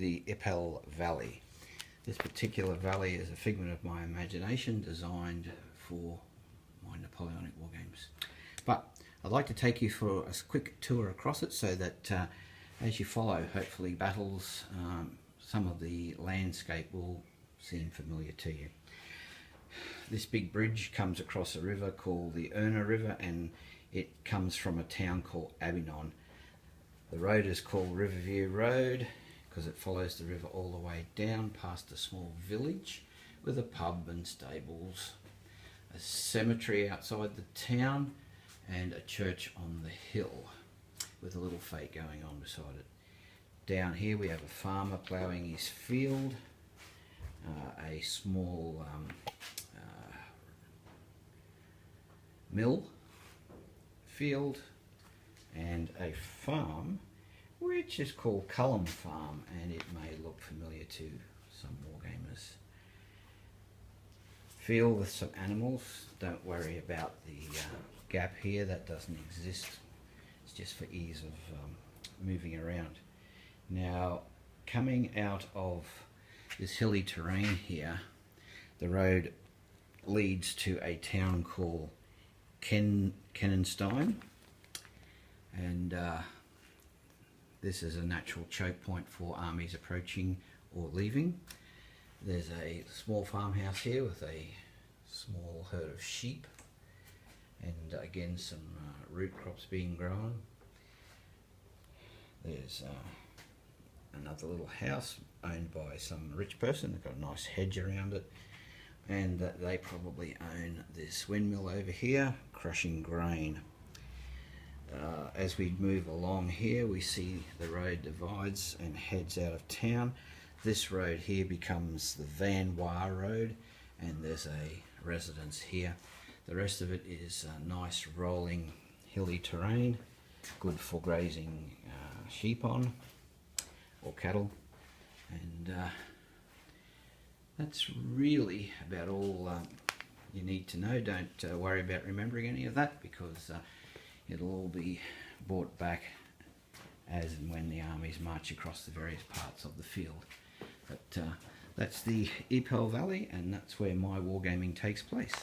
the Eipel Valley. This particular valley is a figment of my imagination, designed for my Napoleonic war games. But I'd like to take you for a quick tour across it, so that as you follow, hopefully, battles, some of the landscape will seem familiar to you. This big bridge comes across a river called the River, and it comes from a town called Avignon. The road is called Riverview Road because it follows the river all the way down past a small village with a pub and stables, a cemetery outside the town, and a church on the hill with a little fete going on beside it. Down here we have a farmer ploughing his field, a small mill field, and a farm which is called Cullum Farm, and it may look familiar to some wargamers. Field with some animals. Don't worry about the gap here, that doesn't exist. It's just for ease of moving around. Now, coming out of this hilly terrain here, the road leads to a town called Kenenstein, and this is a natural choke point for armies approaching or leaving. There's a small farmhouse here with a small herd of sheep, and again some root crops being grown. There's another little house owned by some rich person. They've got a nice hedge around it, and they probably own this windmill over here crushing grain. As we move along here, we see the road divides and heads out of town. This road here becomes the Van Waar Road, and there's a residence here. The rest of it is nice rolling hilly terrain, good for grazing sheep on, or cattle, and that's really about all you need to know. Don't worry about remembering any of that, because it'll all be brought back as and when the armies march across the various parts of the field. But that's the Eipel Valley, and that's where my wargaming takes place.